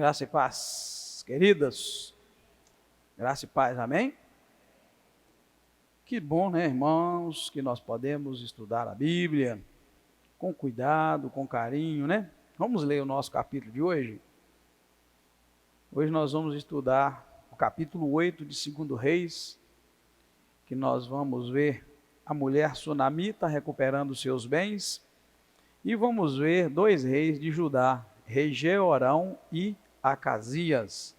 Graça e paz, queridas. Graça e paz, amém? Que bom, né, irmãos, que nós podemos estudar a Bíblia com cuidado, com carinho, né? Vamos ler o nosso capítulo de hoje. Hoje nós vamos estudar o capítulo 8 de 2 Reis, que nós vamos ver a mulher sunamita recuperando seus bens, e vamos ver 2 reis de Judá, rei Jeorão e Acasias.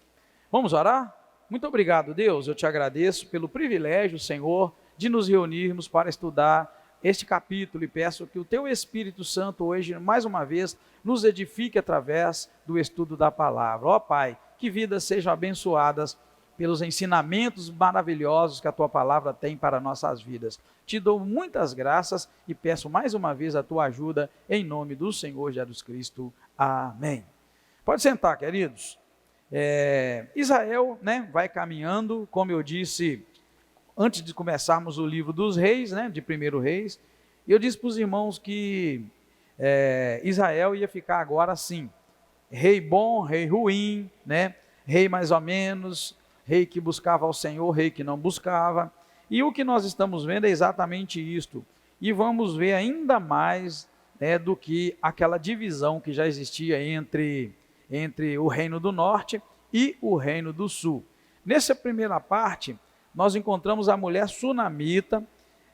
Vamos orar? Muito obrigado, Deus, eu te agradeço pelo privilégio, Senhor, de nos reunirmos para estudar este capítulo e peço que o Teu Espírito Santo hoje, mais uma vez, nos edifique através do estudo da palavra. Ó Pai, que vidas sejam abençoadas pelos ensinamentos maravilhosos que a Tua palavra tem para nossas vidas. Te dou muitas graças e peço mais uma vez a Tua ajuda em nome do Senhor Jesus Cristo. Amém. Pode sentar, queridos. Israel, né, vai caminhando, como eu disse, antes de começarmos o livro dos reis, né, de 1 Reis, e eu disse para os irmãos que Israel ia ficar agora assim, rei bom, rei ruim, né, rei mais ou menos, rei que buscava ao Senhor, rei que não buscava, e o que nós estamos vendo é exatamente isto, e vamos ver ainda mais, né, do que aquela divisão que já existia entre o reino do norte e o reino do sul. Nessa primeira parte, nós encontramos a mulher sunamita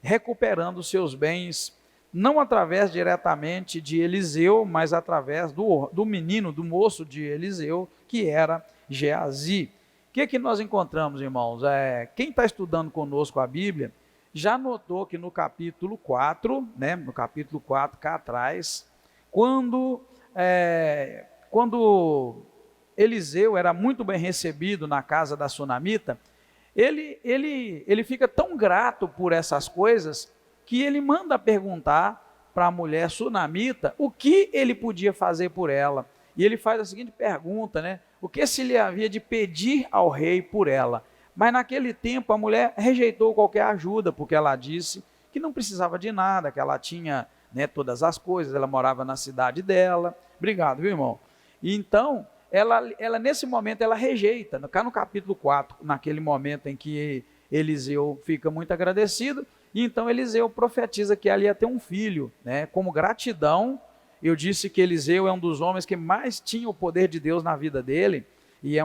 recuperando seus bens, não através diretamente de Eliseu, mas através do menino, do moço de Eliseu, que era Geazi. O que nós encontramos, irmãos? Quem está estudando conosco a Bíblia, já notou que no capítulo 4, né, no capítulo 4, cá atrás, quando Eliseu era muito bem recebido na casa da sunamita, ele fica tão grato por essas coisas, que ele manda perguntar para a mulher sunamita o que ele podia fazer por ela. E ele faz a seguinte pergunta, né? O que se lhe havia de pedir ao rei por ela? Mas naquele tempo a mulher rejeitou qualquer ajuda, porque ela disse que não precisava de nada, que ela tinha, né, todas as coisas, ela morava na cidade dela. Obrigado, viu, irmão? E então, ela nesse momento, ela rejeita. Cá no capítulo 4, naquele momento em que Eliseu fica muito agradecido, e então Eliseu profetiza que ela ia ter um filho, né? Como gratidão, eu disse que Eliseu é um dos homens que mais tinha o poder de Deus na vida dele, e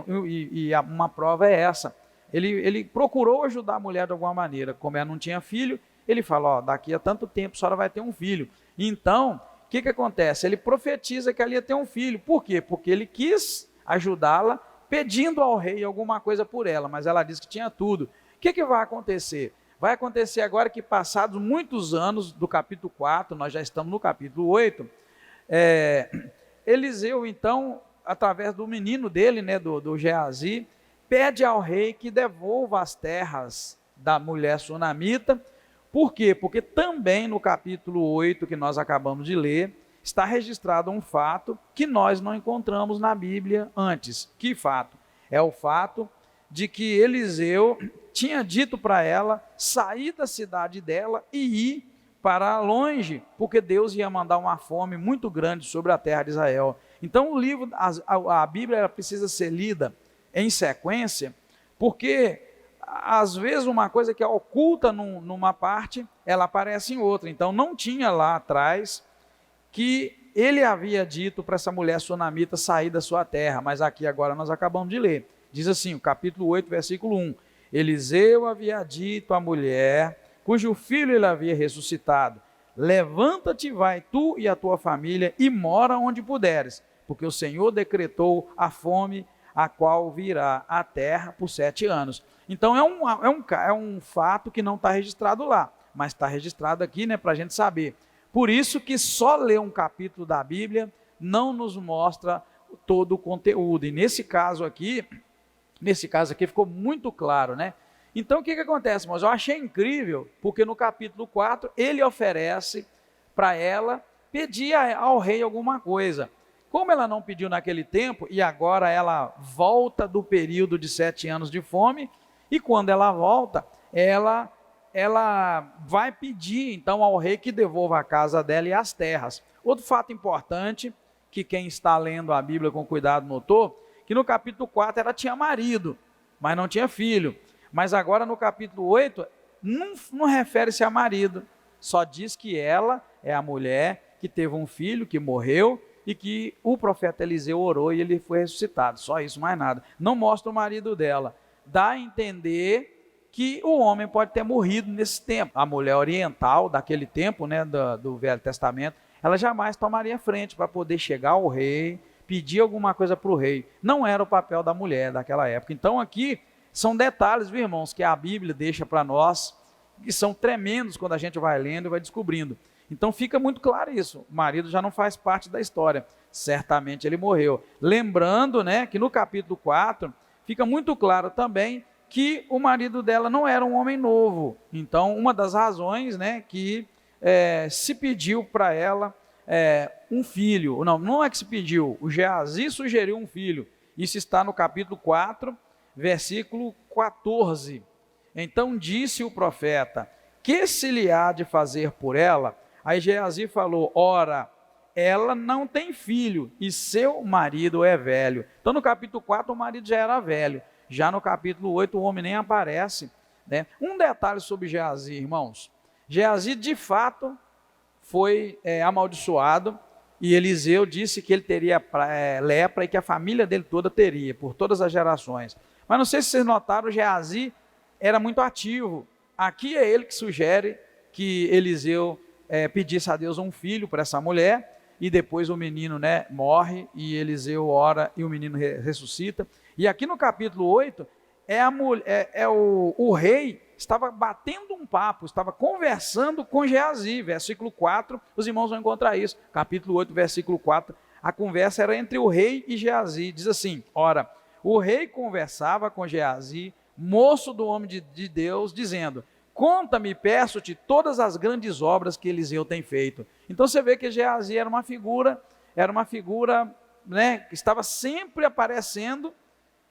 uma prova é essa. Ele procurou ajudar a mulher de alguma maneira, como ela não tinha filho, ele fala, daqui a tanto tempo a senhora vai ter um filho. Então, o que acontece? Ele profetiza que ela ia ter um filho. Por quê? Porque ele quis ajudá-la, pedindo ao rei alguma coisa por ela, mas ela disse que tinha tudo. O que vai acontecer? Vai acontecer agora que, passados muitos anos do capítulo 4, nós já estamos no capítulo 8, Eliseu, então, através do menino dele, né, do Geazi, pede ao rei que devolva as terras da mulher sunamita. Por quê? Porque também no capítulo 8, que nós acabamos de ler, está registrado um fato que nós não encontramos na Bíblia antes. Que fato? É o fato de que Eliseu tinha dito para ela sair da cidade dela e ir para longe, porque Deus ia mandar uma fome muito grande sobre a terra de Israel. Então o livro, a Bíblia, ela precisa ser lida em sequência, porque às vezes uma coisa que é oculta numa parte, ela aparece em outra. Então não tinha lá atrás que ele havia dito para essa mulher sunamita sair da sua terra, mas aqui agora nós acabamos de ler. Diz assim, o capítulo 8, versículo 1. Eliseu havia dito à mulher, cujo filho ele havia ressuscitado, levanta-te, vai tu e a tua família e mora onde puderes, porque o Senhor decretou a fome, a qual virá à terra por 7 anos. Então é um fato que não está registrado lá, mas está registrado aqui, né, para a gente saber. Por isso que só ler um capítulo da Bíblia não nos mostra todo o conteúdo. E nesse caso aqui ficou muito claro, né? Então o que acontece, irmãos? Eu achei incrível, porque no capítulo 4 ele oferece para ela pedir ao rei alguma coisa. Como ela não pediu naquele tempo, e agora ela volta do período de 7 anos de fome, e quando ela volta, ela vai pedir então ao rei que devolva a casa dela e as terras. Outro fato importante, que quem está lendo a Bíblia com cuidado notou, que no capítulo 4 ela tinha marido, mas não tinha filho. Mas agora no capítulo 8, não refere-se a marido, só diz que ela é a mulher que teve um filho, que morreu, e que o profeta Eliseu orou e ele foi ressuscitado. Só isso, mais nada. Não mostra o marido dela. Dá a entender que o homem pode ter morrido nesse tempo. A mulher oriental daquele tempo, né, do Velho Testamento, ela jamais tomaria frente para poder chegar ao rei, pedir alguma coisa para o rei. Não era o papel da mulher daquela época. Então aqui são detalhes, viu, irmãos, que a Bíblia deixa para nós, que são tremendos quando a gente vai lendo e vai descobrindo. Então fica muito claro isso, o marido já não faz parte da história, certamente ele morreu. Lembrando, né, que no capítulo 4, fica muito claro também que o marido dela não era um homem novo. Então uma das razões, né, que se pediu para ela um filho, não é que se pediu, o Geazi sugeriu um filho, isso está no capítulo 4, versículo 14. Então disse o profeta, que se lhe há de fazer por ela? Aí Geazi falou, ora, ela não tem filho e seu marido é velho. Então no capítulo 4 o marido já era velho, já no capítulo 8 o homem nem aparece, né? Um detalhe sobre Geazi, irmãos, Geazi de fato foi amaldiçoado e Eliseu disse que ele teria lepra e que a família dele toda teria, por todas as gerações. Mas não sei se vocês notaram, Geazi era muito ativo. Aqui é ele que sugere que Eliseu pedisse a Deus um filho para essa mulher, e depois o menino, né, morre, e Eliseu ora e o menino ressuscita. E aqui no capítulo 8, o rei estava batendo um papo, estava conversando com Geazi, versículo 4, os irmãos vão encontrar isso, capítulo 8, versículo 4, a conversa era entre o rei e Geazi, diz assim, ora, o rei conversava com Geazi, moço do homem de Deus, dizendo, conta-me, peço-te, todas as grandes obras que Eliseu tem feito. Então você vê que Geazi era uma figura, né, que estava sempre aparecendo,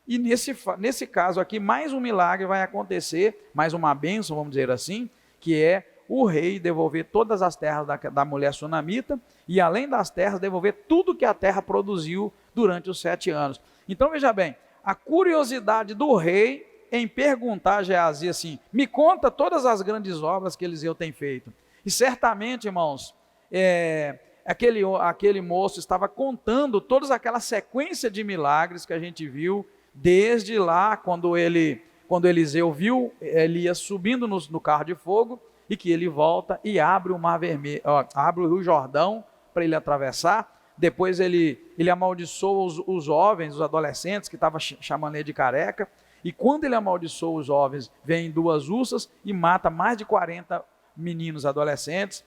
e nesse caso aqui, mais um milagre vai acontecer, mais uma bênção, vamos dizer assim, que é o rei devolver todas as terras da mulher sunamita, e além das terras, devolver tudo que a terra produziu durante os 7 anos. Então veja bem, a curiosidade do rei em perguntar a Geazi assim, me conta todas as grandes obras que Eliseu tem feito. E certamente, irmãos, aquele moço estava contando todas aquela sequência de milagres que a gente viu, desde lá, quando Eliseu viu Elias subindo no carro de fogo, e que ele volta e abre o mar vermelho, abre o rio Jordão para ele atravessar. Depois ele amaldiçoa os jovens, os adolescentes, que estavam chamando ele de careca, e quando ele amaldiçoa os jovens, vem 2 ursas e mata mais de 40 meninos adolescentes.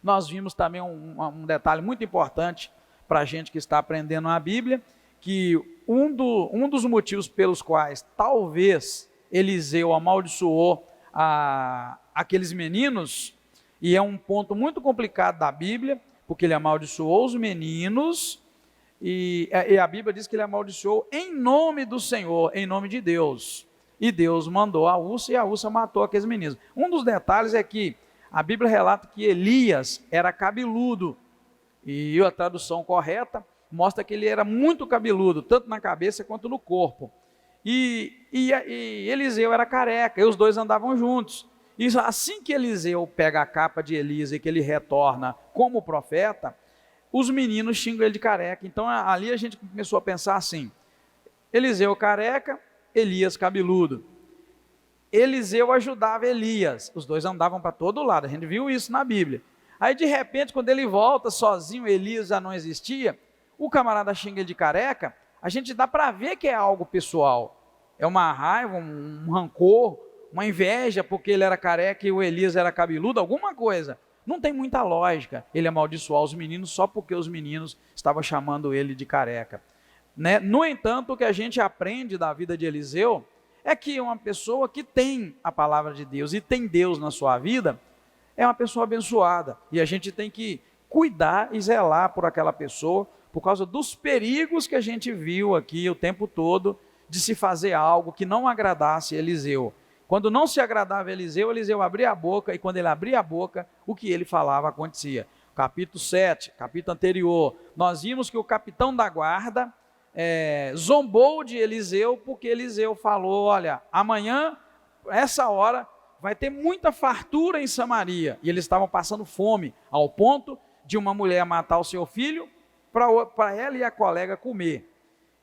Nós vimos também um detalhe muito importante para a gente que está aprendendo a Bíblia, que um dos motivos pelos quais talvez Eliseu amaldiçoou aqueles meninos, e é um ponto muito complicado da Bíblia, porque ele amaldiçoou os meninos, e a Bíblia diz que ele amaldiçoou em nome do Senhor, em nome de Deus, e Deus mandou a ursa, e a ursa matou aqueles meninos. Um dos detalhes é que a Bíblia relata que Elias era cabeludo, e a tradução correta mostra que ele era muito cabeludo, tanto na cabeça quanto no corpo, e Eliseu era careca, e os dois andavam juntos. E assim que Eliseu pega a capa de Elias e que ele retorna como profeta, os meninos xingam ele de careca. Então ali a gente começou a pensar assim, Eliseu careca, Elias cabeludo. Eliseu ajudava Elias, os dois andavam para todo lado, a gente viu isso na Bíblia. Aí de repente, quando ele volta sozinho, Elias já não existia, o camarada xinga ele de careca, a gente dá para ver que é algo pessoal, é uma raiva, um rancor, uma inveja, porque ele era careca e o Elias era cabeludo, alguma coisa. Não tem muita lógica ele amaldiçoar os meninos só porque os meninos estavam chamando ele de careca, né? No entanto, o que a gente aprende da vida de Eliseu é que uma pessoa que tem a palavra de Deus e tem Deus na sua vida é uma pessoa abençoada, e a gente tem que cuidar e zelar por aquela pessoa, por causa dos perigos que a gente viu aqui o tempo todo, de se fazer algo que não agradasse Eliseu. Quando não se agradava Eliseu, Eliseu abria a boca, e quando ele abria a boca, o que ele falava acontecia. Capítulo 7, capítulo anterior, nós vimos que o capitão da guarda zombou de Eliseu, porque Eliseu falou, olha, amanhã, essa hora, vai ter muita fartura em Samaria. E eles estavam passando fome, ao ponto de uma mulher matar o seu filho, para ela e a colega comer.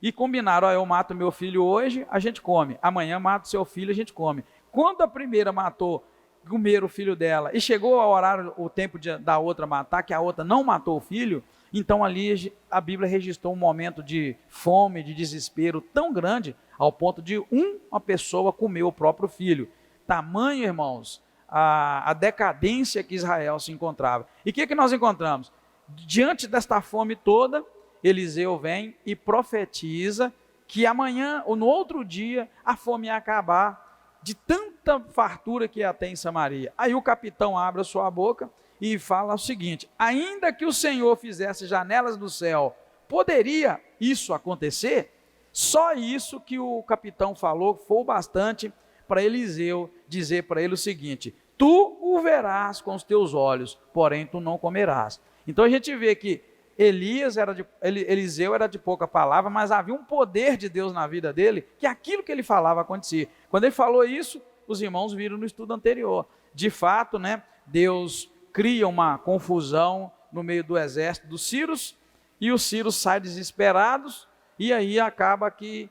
E combinaram, eu mato meu filho hoje, a gente come. Amanhã mato seu filho, a gente come. Quando a primeira matou, comeram o filho dela, e chegou ao horário, o tempo da outra matar, que a outra não matou o filho, então ali a Bíblia registrou um momento de fome, de desespero tão grande, ao ponto de uma pessoa comer o próprio filho. Tamanho, irmãos, a decadência que Israel se encontrava. E o que nós encontramos? Diante desta fome toda, Eliseu vem e profetiza que amanhã ou no outro dia a fome ia acabar, de tanta fartura que ia ter em Samaria. Aí o capitão abre a sua boca e fala o seguinte: ainda que o Senhor fizesse janelas do céu, poderia isso acontecer? Só isso que o capitão falou foi bastante para Eliseu dizer para ele o seguinte: tu o verás com os teus olhos, porém tu não comerás. Então a gente vê que Eliseu era de pouca palavra, mas havia um poder de Deus na vida dele, que aquilo que ele falava acontecia. Quando ele falou isso, os irmãos viram no estudo anterior. De fato, Deus cria uma confusão no meio do exército dos sírios, e os sírios saem desesperados, e aí acaba que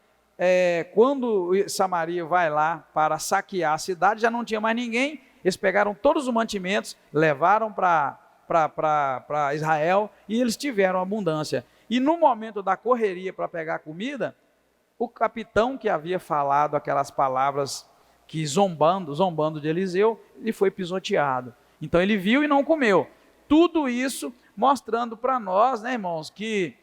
quando Samaria vai lá para saquear a cidade, já não tinha mais ninguém, eles pegaram todos os mantimentos, levaram para Israel, e eles tiveram abundância. E no momento da correria para pegar comida, o capitão que havia falado aquelas palavras que zombando de Eliseu, ele foi pisoteado. Então ele viu e não comeu. Tudo isso mostrando para nós, irmãos, que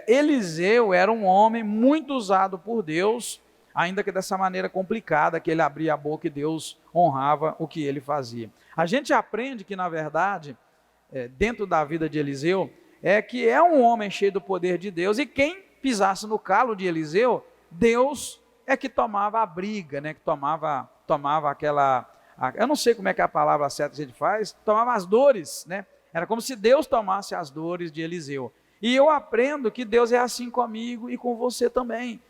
Eliseu era um homem muito usado por Deus, ainda que dessa maneira complicada, que ele abria a boca e Deus honrava o que ele fazia. A gente aprende que, na verdade, dentro da vida de Eliseu, que é um homem cheio do poder de Deus, e quem pisasse no calo de Eliseu, Deus é que tomava a briga, que tomava aquela, eu não sei como é que é a palavra certa que a gente faz, tomava as dores, era como se Deus tomasse as dores de Eliseu. E eu aprendo que Deus é assim comigo e com você também,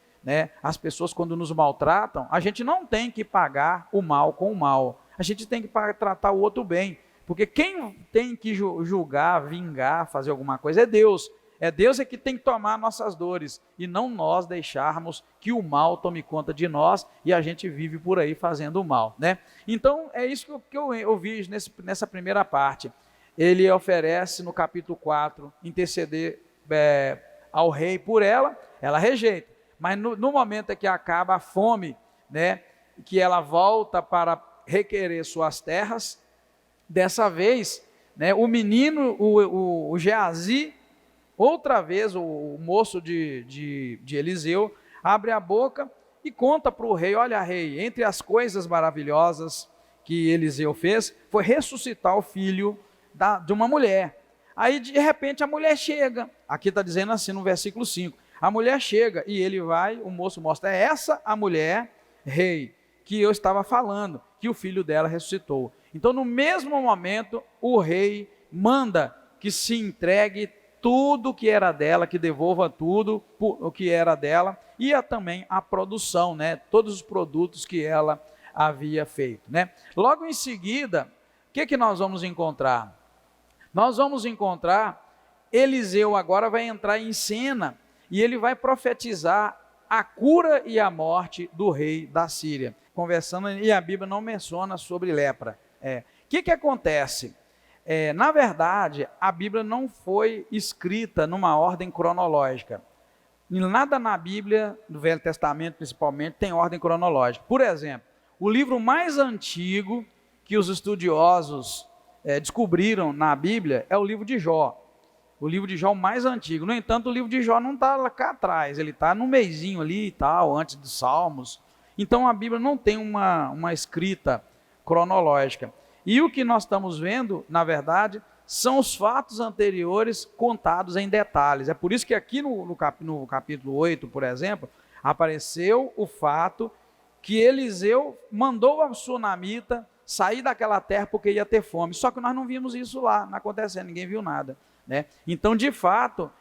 as pessoas quando nos maltratam, a gente não tem que pagar o mal com o mal, a gente tem que tratar o outro bem, porque quem tem que julgar, vingar, fazer alguma coisa é Deus. Deus que tem que tomar nossas dores, e não nós deixarmos que o mal tome conta de nós, e a gente vive por aí fazendo o mal. Então é isso que eu vi nessa primeira parte. Ele oferece no capítulo 4, interceder ao rei por ela rejeita. Mas no momento em que acaba a fome, que ela volta para requerer suas terras, dessa vez, o menino, o Geazi, outra vez o moço de Eliseu, abre a boca e conta para o rei: olha, rei, entre as coisas maravilhosas que Eliseu fez, foi ressuscitar o filho de uma mulher. Aí de repente a mulher chega, aqui está dizendo assim no versículo 5, a mulher chega e ele vai, o moço mostra: é essa a mulher, rei, que eu estava falando, que o filho dela ressuscitou. Então no mesmo momento o rei manda que se entregue tudo que era dela, que devolva tudo o que era dela, e também a produção, todos os produtos que ela havia feito. Logo em seguida, o que nós vamos encontrar? Nós vamos encontrar Eliseu agora vai entrar em cena, e ele vai profetizar a cura e a morte do rei da Síria, conversando, e a Bíblia não menciona sobre lepra. O que acontece? Na verdade, a Bíblia não foi escrita numa ordem cronológica. Nada na Bíblia, do Velho Testamento principalmente, tem ordem cronológica. Por exemplo, o livro mais antigo que os estudiosos descobriram na Bíblia é o livro de Jó. O livro de Jó mais antigo. No entanto, o livro de Jó não está lá cá atrás, ele está no meizinho ali e tal, antes dos Salmos. Então a Bíblia não tem uma escrita cronológica. E o que nós estamos vendo, na verdade, são os fatos anteriores contados em detalhes. É por isso que aqui no capítulo 8, por exemplo, apareceu o fato que Eliseu mandou a sunamita sair daquela terra porque ia ter fome. Só que nós não vimos isso lá, não acontecendo, ninguém viu nada. Então, de fato,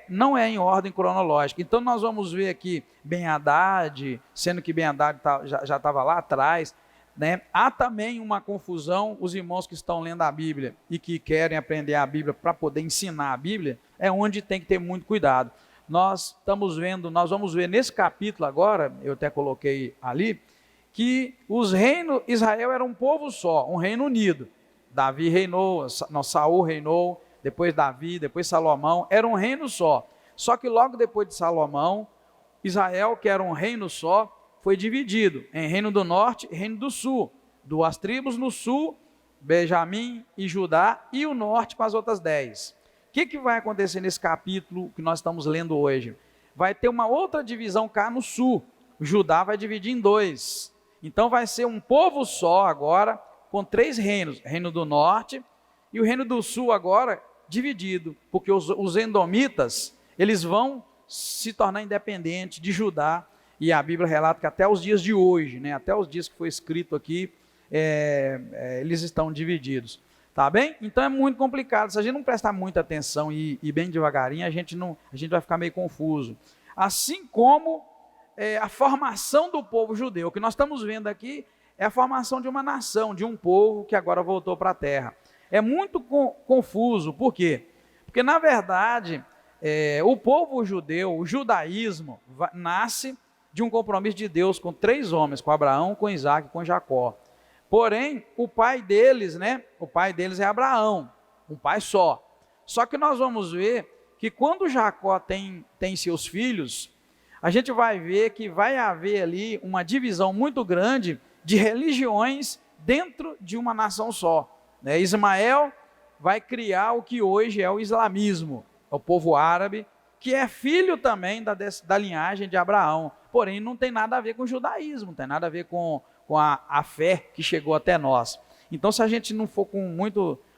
não é em ordem cronológica. Então nós vamos ver aqui Ben-Hadad, sendo que Ben-Hadad já estava lá atrás, né? Há também uma confusão, os irmãos que estão lendo a Bíblia e que querem aprender a Bíblia para poder ensinar a Bíblia, é onde tem que ter muito cuidado. Nós vamos ver nesse capítulo agora, eu até coloquei ali, que Israel era um povo só, um reino unido. Davi reinou, Saul reinou, depois Davi, depois Salomão, era um reino só. Só que logo depois de Salomão, Israel, que era um reino só, foi dividido em reino do norte e reino do sul. Duas tribos no sul, Benjamim e Judá, e o norte com as outras 10. O que vai acontecer nesse capítulo que nós estamos lendo hoje? Vai ter uma outra divisão cá no sul. Judá vai dividir em 2. Então vai ser um povo só agora, com 3 reinos. Reino do norte e o reino do sul agora dividido, porque os edomitas, eles vão se tornar independentes de Judá, e a Bíblia relata que até os dias de hoje, né, até os dias que foi escrito aqui, eles estão divididos, tá bem? Então é muito complicado, se a gente não prestar muita atenção e bem devagarinho, a gente vai ficar meio confuso. Assim como a formação do povo judeu, o que nós estamos vendo aqui é a formação de uma nação, de um povo que agora voltou para a terra. É muito confuso, por quê? Porque na verdade, o povo judeu, o judaísmo, nasce de um compromisso de Deus com 3 homens, com Abraão, com Isaac e com Jacó. Porém, o pai deles é Abraão, um pai só. Só que nós vamos ver que quando Jacó tem seus filhos, a gente vai ver que vai haver ali uma divisão muito grande de religiões dentro de uma nação só. Ismael vai criar o que hoje é o islamismo, o povo árabe, que é filho também da linhagem de Abraão, porém não tem nada a ver com o judaísmo, não tem nada a ver com a fé que chegou até nós. Então, se a gente não for com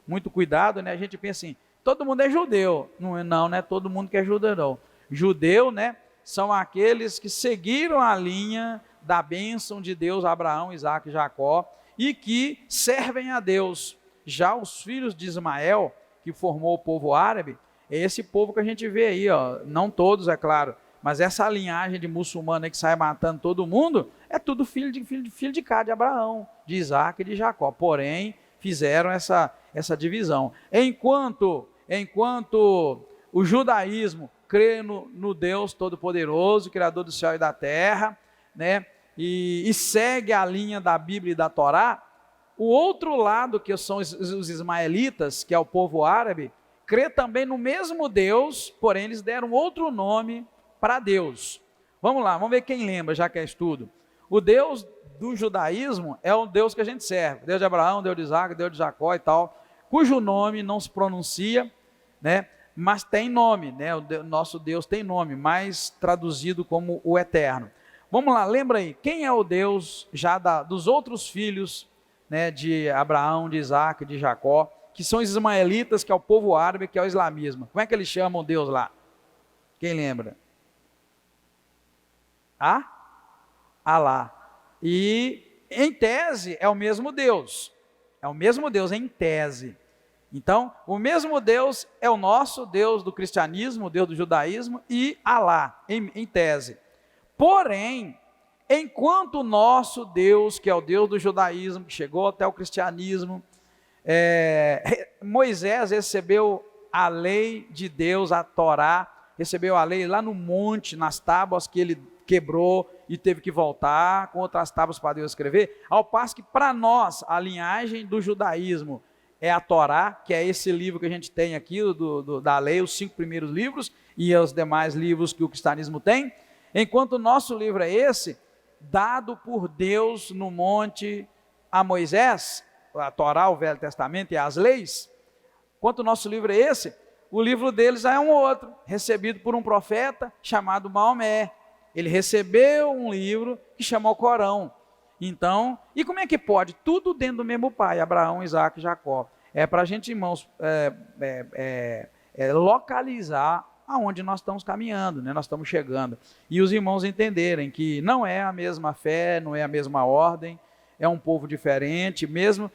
muito cuidado, né, a gente pensa assim, todo mundo é judeu. Não é todo mundo que é judeu, não. Judeu, né, são aqueles que seguiram a linha da bênção de Deus, Abraão, Isaac e Jacó, e que servem a Deus. Já os filhos de Ismael, que formou o povo árabe, é esse povo que a gente vê aí, ó. Não todos, é claro, mas essa linhagem de muçulmano aí que sai matando todo mundo, é tudo filho de cá, de Abraão, de Isaac e de Jacó. Porém, fizeram essa divisão. Enquanto o judaísmo crê no Deus Todo-Poderoso, Criador do céu e da terra, né, e segue a linha da Bíblia e da Torá, o outro lado, que são os ismaelitas, que é o povo árabe, crê também no mesmo Deus, porém eles deram outro nome para Deus. Vamos lá, vamos ver quem lembra, já que é estudo. O Deus do judaísmo é o Deus que a gente serve, Deus de Abraão, Deus de Isaac, Deus de Jacó e tal, cujo nome não se pronuncia, né, mas tem nome, né, nosso Deus tem nome, mais traduzido como o Eterno. Vamos lá, lembra aí, quem é o Deus já dos outros filhos, né, de Abraão, de Isaac, de Jacó, que são os ismaelitas, que é o povo árabe, que é o islamismo? Como é que eles chamam Deus lá? Quem lembra? Alá. E em tese é o mesmo Deus. É o mesmo Deus em tese. Então, o mesmo Deus é o nosso Deus do cristianismo, o Deus do judaísmo, e Alá, em tese. Porém, enquanto o nosso Deus, que é o Deus do judaísmo, que chegou até o cristianismo, Moisés recebeu a lei de Deus, a Torá, recebeu a lei lá no monte, nas tábuas que ele quebrou e teve que voltar com outras tábuas para Deus escrever, ao passo que para nós, a linhagem do judaísmo é a Torá, que é esse livro que a gente tem aqui, da lei, os 5 primeiros livros, e os demais livros que o cristianismo tem, enquanto o nosso livro é esse, dado por Deus no monte a Moisés, a Torá, o Velho Testamento e as leis, enquanto o nosso livro é esse, o livro deles é um outro, recebido por um profeta chamado Maomé. Ele recebeu um livro que chama o Corão. Então, e como é que pode? Tudo dentro do mesmo pai, Abraão, Isaac e Jacó. É para a gente, irmãos, localizar aonde nós estamos caminhando, né? Nós estamos chegando. E os irmãos entenderem que não é a mesma fé, não é a mesma ordem, é um povo diferente, mesmo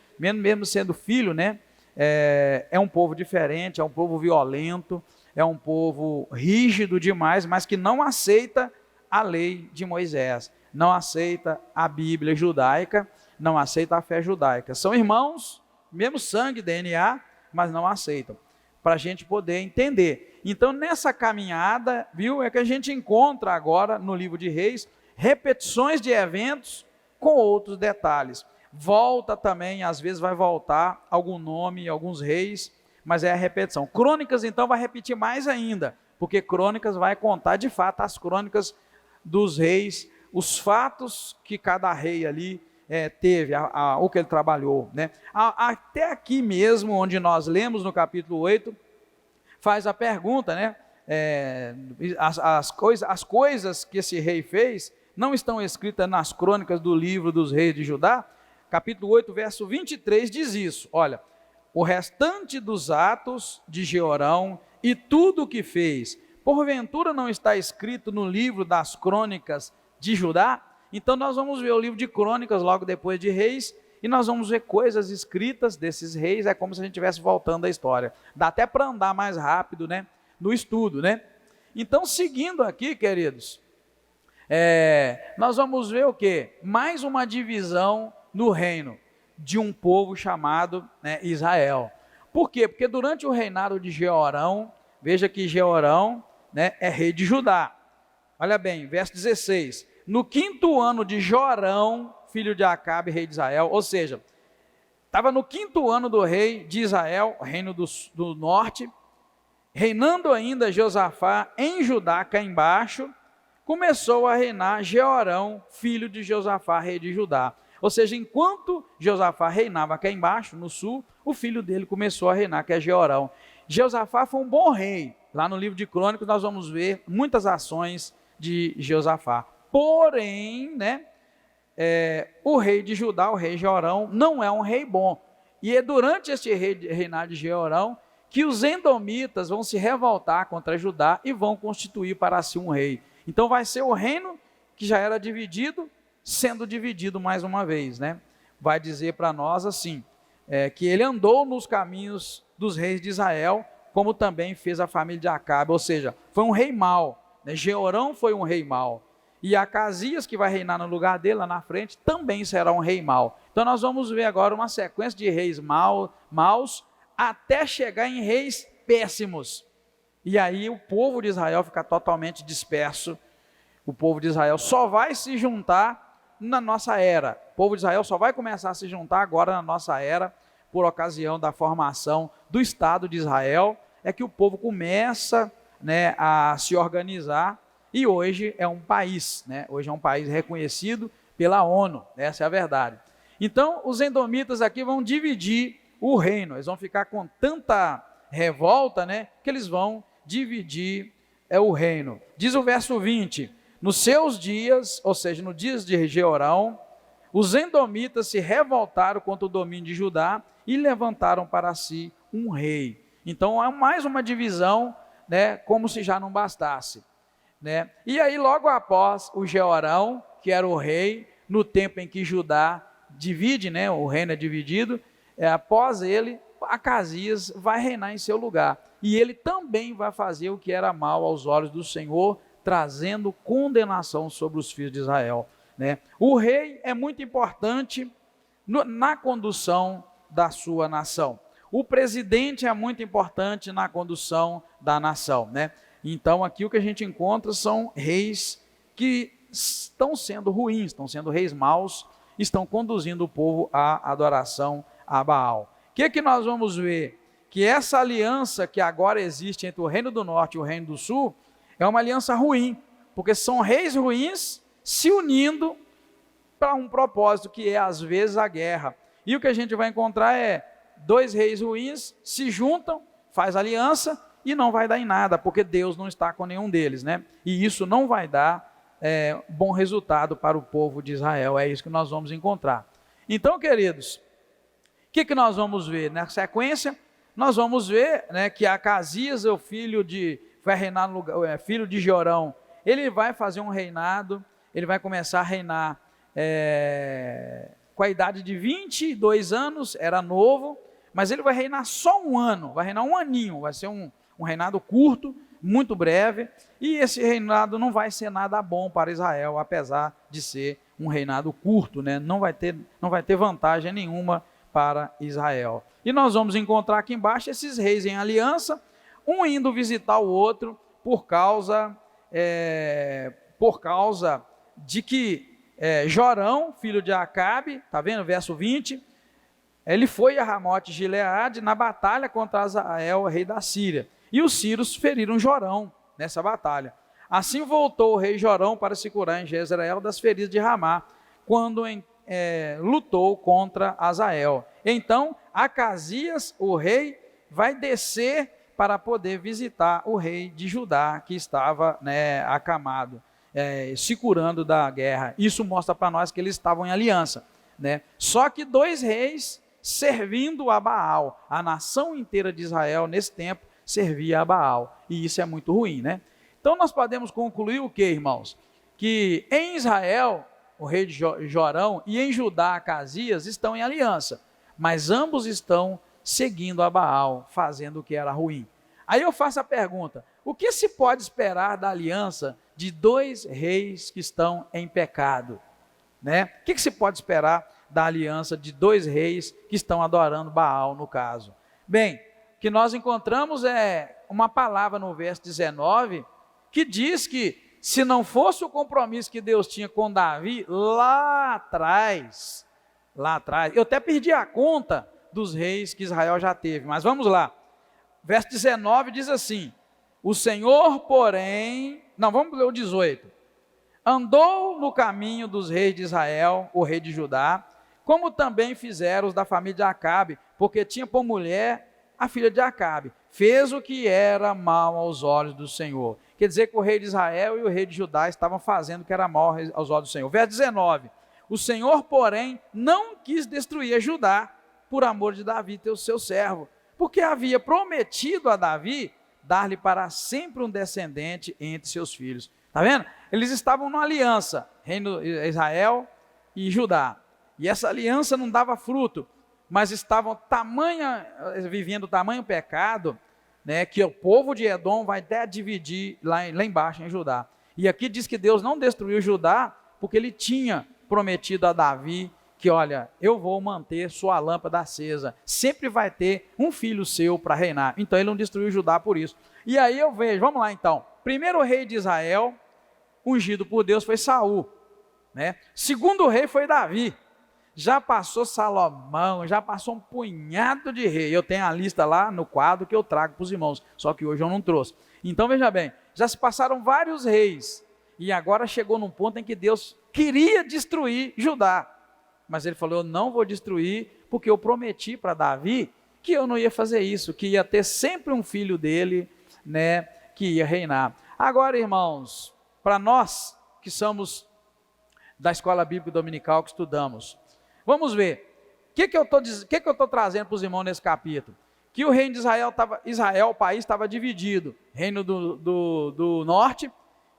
sendo filho, né? É um povo diferente, é um povo violento, é um povo rígido demais, mas que não aceita a lei de Moisés, não aceita a Bíblia judaica, não aceita a fé judaica. São irmãos, mesmo sangue, DNA, mas não aceitam, para a gente poder entender. Então, nessa caminhada, viu, é que a gente encontra agora no livro de Reis, repetições de eventos com outros detalhes. Volta também, às vezes vai voltar algum nome, alguns reis, mas é a repetição. Crônicas, então, vai repetir mais ainda, porque Crônicas vai contar, de fato, as crônicas dos reis, os fatos que cada rei ali teve, o que ele trabalhou, né? Até aqui mesmo, onde nós lemos no capítulo 8, faz a pergunta, né? As coisas que esse rei fez não estão escritas nas crônicas do livro dos reis de Judá? Capítulo 8, verso 23 diz isso, olha, o restante dos atos de Jeorão e tudo o que fez, porventura não está escrito no livro das crônicas de Judá? Então nós vamos ver o livro de crônicas logo depois de reis, e nós vamos ver coisas escritas desses reis, é como se a gente estivesse voltando a história. Dá até para andar mais rápido, né, no estudo, né? Então, seguindo aqui, queridos, nós vamos ver o quê? Mais uma divisão no reino de um povo chamado, né, Israel. Por quê? Porque durante o reinado de Jeorão, veja que Jeorão, né, é rei de Judá. Olha bem, verso 16. No 5º ano de Jorão, filho de Acabe, rei de Israel, ou seja, estava no 5º ano do rei de Israel, reino do norte, reinando ainda Josafá em Judá, cá embaixo, começou a reinar Jeorão, filho de Josafá, rei de Judá. Ou seja, enquanto Josafá reinava cá embaixo, no sul, o filho dele começou a reinar, que é Jeorão. Josafá foi um bom rei. Lá no livro de Crônicas nós vamos ver muitas ações de Josafá. Porém, né, o rei de Judá, o rei Jeorão, não é um rei bom. E é durante este reinado de Jeorão que os edomitas vão se revoltar contra Judá e vão constituir para si um rei. Então vai ser o reino que já era dividido, sendo dividido mais uma vez, né? Vai dizer para nós assim, que ele andou nos caminhos dos reis de Israel, como também fez a família de Acabe, ou seja, foi um rei mau, né? Jeorão foi um rei mau, e Acasias, que vai reinar no lugar dele lá na frente, também será um rei mau. Então nós vamos ver agora uma sequência de reis maus, até chegar em reis péssimos, e aí o povo de Israel fica totalmente disperso. O povo de Israel só vai se juntar na nossa era, o povo de Israel só vai começar a se juntar agora na nossa era, por ocasião da formação do Estado de Israel, é que o povo começa, né, a se organizar, e hoje é um país, né? Hoje é um país reconhecido pela ONU, essa é a verdade. Então, os edomitas aqui vão dividir o reino, eles vão ficar com tanta revolta, né, que eles vão dividir o reino. Diz o verso 20, nos seus dias, ou seja, nos dias de Jeorão, os edomitas se revoltaram contra o domínio de Judá e levantaram para si um rei. Então, há mais uma divisão, né, como se já não bastasse, né? E aí, logo após o Jeorão, que era o rei, no tempo em que Judá divide, né, o reino é dividido, após ele, Acasias vai reinar em seu lugar. E ele também vai fazer o que era mal aos olhos do Senhor, trazendo condenação sobre os filhos de Israel, né? O rei é muito importante na condução da sua nação. O presidente é muito importante na condução da nação, né? Então aqui o que a gente encontra são reis que estão sendo ruins, estão sendo reis maus, estão conduzindo o povo à adoração a Baal. O que nós vamos ver? Que essa aliança que agora existe entre o reino do norte e o reino do sul é uma aliança ruim, porque são reis ruins se unindo para um propósito que é às vezes a guerra. E o que a gente vai encontrar é dois reis ruins se juntam, faz aliança e não vai dar em nada, porque Deus não está com nenhum deles, né? E isso não vai dar bom resultado para o povo de Israel, é isso que nós vamos encontrar. Então, queridos, o que nós vamos ver? Na sequência, nós vamos ver, né, que Acasias, vai reinar no lugar, filho de Jorão, ele vai fazer um reinado, ele vai começar a reinar com a idade de 22 anos, era novo, mas ele vai reinar só um ano, vai reinar um aninho, vai ser um um reinado curto, muito breve, e esse reinado não vai ser nada bom para Israel, apesar de ser um reinado curto, né? Não vai ter vantagem nenhuma para Israel. E nós vamos encontrar aqui embaixo esses reis em aliança, um indo visitar o outro por causa de que Jorão, filho de Acabe, tá vendo, verso 20, ele foi a Ramote Gileade na batalha contra Azael, rei da Síria, e os sírios feriram Jorão nessa batalha. Assim voltou o rei Jorão para se curar em Jezreel das feridas de Ramá, quando lutou contra Azael. Então Acasias, o rei, vai descer para poder visitar o rei de Judá, que estava acamado, se curando da guerra. Isso mostra para nós que eles estavam em aliança, né? Só que dois reis servindo a Baal. A nação inteira de Israel nesse tempo servia a Baal, e isso é muito ruim, né? Então nós podemos concluir o que, irmãos? Que em Israel o rei de Jorão e em Judá Acasias estão em aliança, mas ambos estão seguindo a Baal, fazendo o que era ruim. Aí eu faço a pergunta: o que se pode esperar da aliança de dois reis que estão em pecado, né? O que se pode esperar da aliança de dois reis que estão adorando Baal, no caso? Bem, o que nós encontramos é uma palavra no verso 19, que diz que se não fosse o compromisso que Deus tinha com Davi lá atrás, eu até perdi a conta dos reis que Israel já teve, mas vamos lá. Verso 19 diz assim: o Senhor, porém, não, vamos ler o 18. Andou no caminho dos reis de Israel, o rei de Judá, como também fizeram os da família de Acabe, porque tinha por mulher a filha de Acabe. Fez o que era mal aos olhos do Senhor. Quer dizer que o rei de Israel e o rei de Judá estavam fazendo o que era mal aos olhos do Senhor. Verso 19. O Senhor, porém, não quis destruir Judá por amor de Davi, teu seu servo, porque havia prometido a Davi dar-lhe para sempre um descendente entre seus filhos. Está vendo? Eles estavam numa aliança, reino Israel e Judá. E essa aliança não dava fruto, mas estavam vivendo tamanho pecado, né, que o povo de Edom vai até dividir lá embaixo em Judá. E aqui diz que Deus não destruiu Judá, porque ele tinha prometido a Davi que, olha, eu vou manter sua lâmpada acesa, sempre vai ter um filho seu para reinar. Então ele não destruiu Judá por isso. E aí eu vejo, vamos lá então, primeiro rei de Israel, ungido por Deus, foi Saul, né? Segundo rei foi Davi. Já passou Salomão, já passou um punhado de rei. Eu tenho a lista lá no quadro que eu trago para os irmãos, só que hoje eu não trouxe. Então veja bem, já se passaram vários reis, e agora chegou num ponto em que Deus queria destruir Judá, mas ele falou: eu não vou destruir, porque eu prometi para Davi que eu não ia fazer isso, que ia ter sempre um filho dele, né, que ia reinar. Agora, irmãos, para nós que somos da escola bíblica dominical, que estudamos, vamos ver, o que eu estou trazendo para os irmãos nesse capítulo? Que o reino de Israel, o país estava dividido, reino do norte,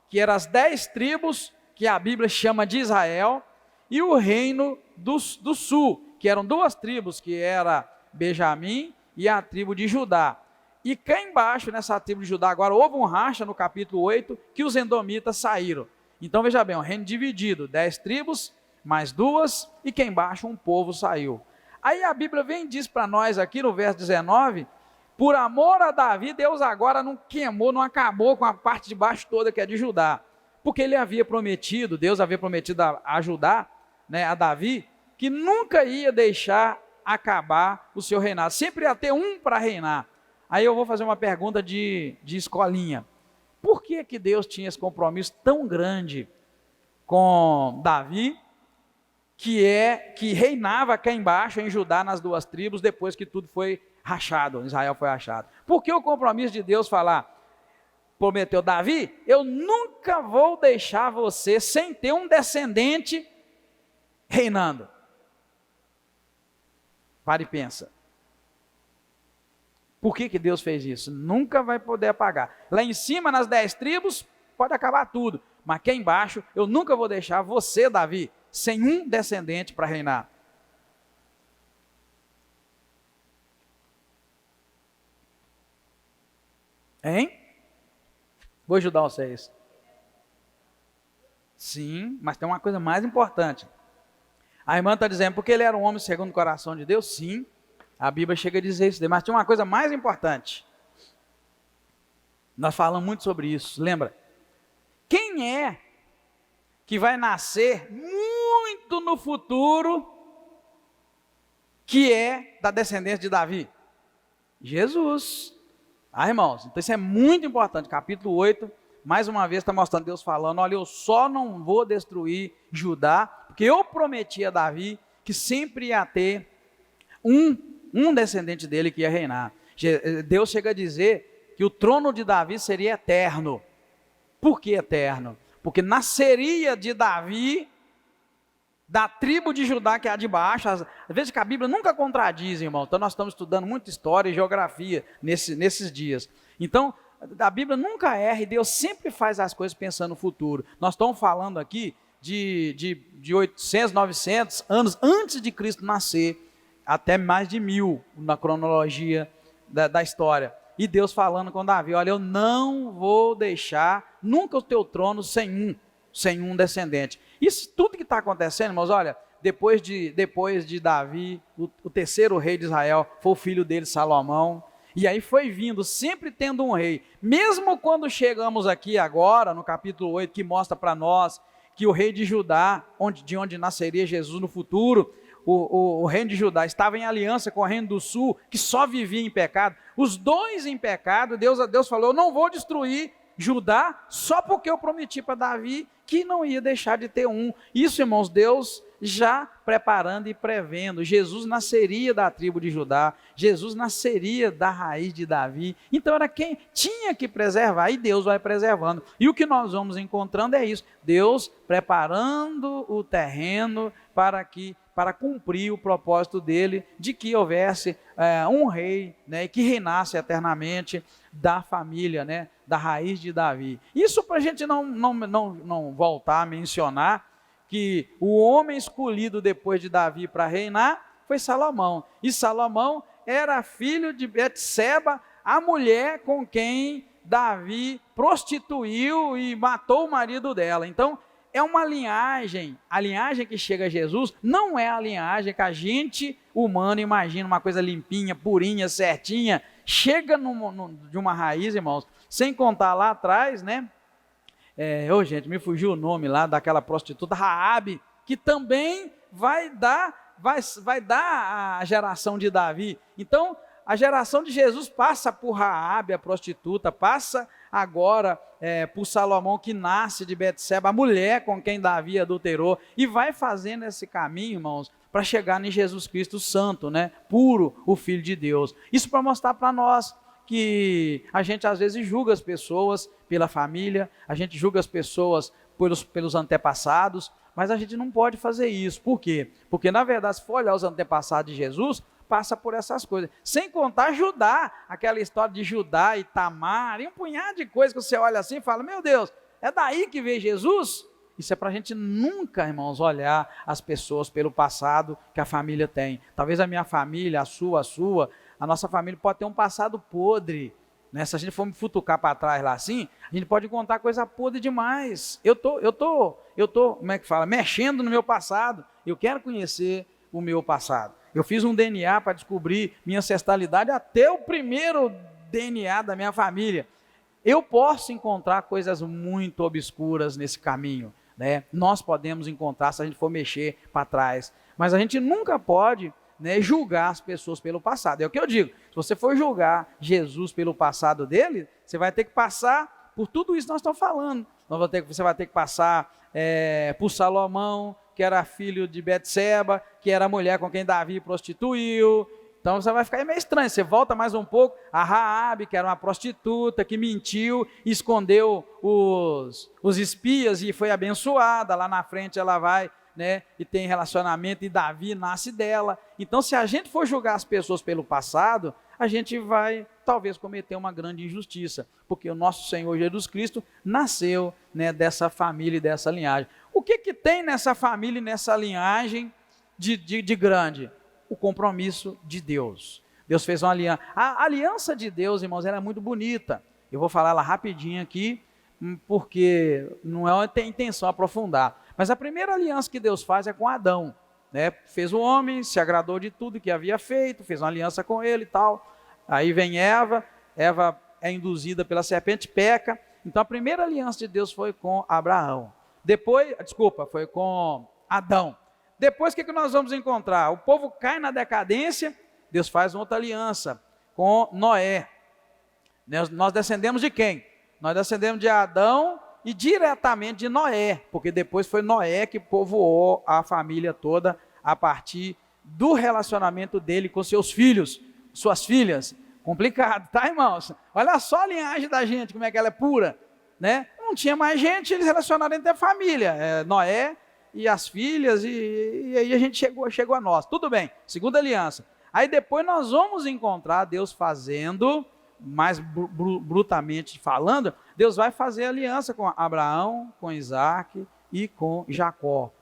que eram as 10 tribos, que a Bíblia chama de Israel, e o reino do sul, que eram 2 tribos, que era Benjamim e a tribo de Judá. E cá embaixo, nessa tribo de Judá, agora houve um racha no capítulo 8, que os edomitas saíram. Então veja bem, o reino dividido, 10 tribos, mais 2, e cá embaixo um povo saiu. Aí a Bíblia vem e diz para nós aqui no verso 19, por amor a Davi, Deus agora não queimou, não acabou com a parte de baixo toda que é de Judá, porque ele havia prometido, Deus havia prometido a Judá, né, a Davi, que nunca ia deixar acabar o seu reinado, sempre ia ter um para reinar. Aí eu vou fazer uma pergunta de escolinha: por que Deus tinha esse compromisso tão grande com Davi, que reinava cá embaixo em Judá, nas 2 tribos, depois que tudo foi rachado, Israel foi rachado? Por que o compromisso de Deus prometeu: Davi, eu nunca vou deixar você sem ter um descendente reinando? Para e pensa. Por que Deus fez isso? Nunca vai poder apagar. Lá em cima, nas 10 tribos, pode acabar tudo, mas aqui embaixo, eu nunca vou deixar você, Davi, sem um descendente para reinar. Hein? Vou ajudar vocês. Sim, mas tem uma coisa mais importante. A irmã está dizendo, porque ele era um homem segundo o coração de Deus? Sim, a Bíblia chega a dizer isso, mas tem uma coisa mais importante. Nós falamos muito sobre isso, lembra? Quem é que vai nascer muito no futuro, que é da descendência de Davi? Jesus. Irmãos, então isso é muito importante. Capítulo 8, mais uma vez está mostrando Deus falando, olha, eu só não vou destruir Judá, porque eu prometi a Davi que sempre ia ter um descendente dele que ia reinar. Deus chega a dizer que o trono de Davi seria eterno. Por que eterno? Porque nasceria de Davi, da tribo de Judá que é a de baixo. Às vezes que a Bíblia nunca contradiz, irmão. Então nós estamos estudando muita história e geografia nesses dias. Então a Bíblia nunca erra e Deus sempre faz as coisas pensando no futuro. Nós estamos falando aqui de 800, 900 anos antes de Cristo nascer, até mais de 1000 na cronologia da história. E Deus falando com Davi, olha, eu não vou deixar nunca o teu trono sem um descendente. Isso tudo que está acontecendo, irmãos, olha, depois de Davi, o terceiro rei de Israel foi o filho dele, Salomão, e aí foi vindo, sempre tendo um rei. Mesmo quando chegamos aqui agora, no capítulo 8, que mostra para nós que o rei de Judá, de onde nasceria Jesus no futuro, o reino de Judá estava em aliança com o reino do sul, que só vivia em pecado. Os dois em pecado, Deus falou, eu não vou destruir Judá, só porque eu prometi para Davi que não ia deixar de ter um. Isso, irmãos, Deus já preparando e prevendo. Jesus nasceria da tribo de Judá, Jesus nasceria da raiz de Davi. Então era quem tinha que preservar, e Deus vai preservando. E o que nós vamos encontrando é isso, Deus preparando o terreno para cumprir o propósito dele, de que houvesse um rei, né, que reinasse eternamente da família, né, da raiz de Davi. Isso para a gente não voltar a mencionar que o homem escolhido depois de Davi para reinar foi Salomão. E Salomão era filho de Betseba, a mulher com quem Davi prostituiu e matou o marido dela. Então, é uma linhagem, a linhagem que chega a Jesus não é a linhagem que a gente humano imagina, uma coisa limpinha, purinha, certinha, chega de uma raiz, irmãos, sem contar lá atrás, né? Gente, me fugiu o nome lá daquela prostituta, Raabe, que também vai dar a geração de Davi. Então, a geração de Jesus passa por Raabe, a prostituta, passa agora por Salomão, que nasce de Betseba, a mulher com quem Davi adulterou, e vai fazendo esse caminho, irmãos, para chegar em Jesus Cristo Santo, né? Puro, o Filho de Deus. Isso para mostrar para nós que a gente às vezes julga as pessoas pela família, a gente julga as pessoas pelos antepassados, mas a gente não pode fazer isso. Por quê? Porque na verdade, se for olhar os antepassados de Jesus, passa por essas coisas, sem contar Judá, aquela história de Judá e Tamar, e um punhado de coisas que você olha assim e fala, meu Deus, é daí que veio Jesus? Isso é para a gente nunca, irmãos, olhar as pessoas pelo passado que a família tem. Talvez a minha família, a sua, a nossa família pode ter um passado podre, né? Se a gente for me futucar para trás lá assim, a gente pode encontrar coisa podre demais. Eu tô, como é que fala? Mexendo no meu passado. Eu quero conhecer o meu passado. Eu fiz um DNA para descobrir minha ancestralidade até o primeiro DNA da minha família. Eu posso encontrar coisas muito obscuras nesse caminho, né? Nós podemos encontrar se a gente for mexer para trás, mas a gente nunca pode, né, julgar as pessoas pelo passado. É o que eu digo, se você for julgar Jesus pelo passado dele, você vai ter que passar por tudo isso que nós estamos falando. Você vai ter que passar por Salomão, que era filho de Betseba, que era a mulher com quem Davi prostituiu. Então você vai ficar meio estranho, você volta mais um pouco, a Raabe, que era uma prostituta, que mentiu, escondeu os espias e foi abençoada, lá na frente ela vai, né, e tem relacionamento, e Davi nasce dela. Então, se a gente for julgar as pessoas pelo passado, a gente vai talvez cometer uma grande injustiça, porque o nosso Senhor Jesus Cristo nasceu, né, dessa família e dessa linhagem. O que tem nessa família e nessa linhagem de grande? O compromisso de Deus. Deus fez uma aliança. A aliança de Deus, irmãos, era muito bonita. Eu vou falar ela rapidinho aqui, porque não é a intenção aprofundar. Mas a primeira aliança que Deus faz é com Adão, né? Fez o homem, se agradou de tudo que havia feito, fez uma aliança com ele e tal. Aí vem Eva é induzida pela serpente, peca. Então a primeira aliança de Deus foi com Abraão. Foi com Adão. Depois o que nós vamos encontrar? O povo cai na decadência, Deus faz outra aliança com Noé. Nós descendemos de quem? Nós descendemos de Adão e diretamente de Noé, porque depois foi Noé que povoou a família toda a partir do relacionamento dele com seus filhos, suas filhas. Complicado, tá, irmãos? Olha só a linhagem da gente, como é que ela é pura, né? Não tinha mais gente, eles relacionaram entre a família, Noé e as filhas, e aí a gente chegou a nós. Tudo bem, segunda aliança. Aí depois nós vamos encontrar Deus fazendo, mais brutamente falando, Deus vai fazer aliança com Abraão, com Isaac e com Jacó.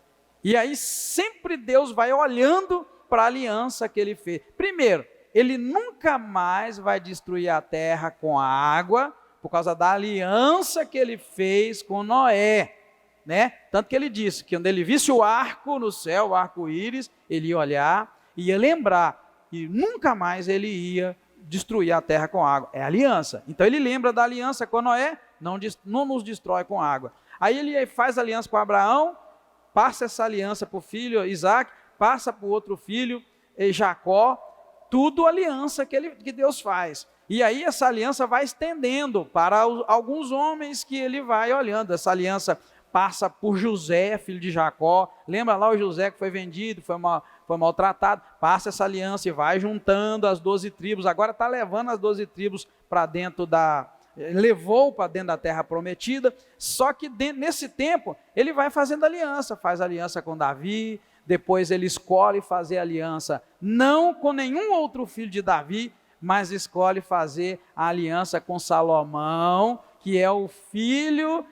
E aí sempre Deus vai olhando para a aliança que ele fez. Primeiro, ele nunca mais vai destruir a terra com a água, por causa da aliança que ele fez com Noé, né? Tanto que ele disse que quando ele visse o arco no céu, o arco-íris, ele ia olhar, ia lembrar, e nunca mais ele ia destruir a terra com água. É aliança. Então ele lembra da aliança com Noé, não nos destrói com água. Aí ele faz aliança com Abraão, passa essa aliança para o filho Isaac, passa para o outro filho Jacó, tudo aliança que Deus faz. E aí essa aliança vai estendendo para alguns homens que ele vai olhando. Essa aliança passa por José, filho de Jacó. Lembra lá o José que foi vendido, foi maltratado? Passa essa aliança e vai juntando as 12 tribos. Agora está levando as 12 tribos para dentro levou para dentro da terra prometida. Só que nesse tempo ele vai fazendo aliança. Faz aliança com Davi. Depois ele escolhe fazer aliança não com nenhum outro filho de Davi, mas escolhe fazer a aliança com Salomão, que é o filho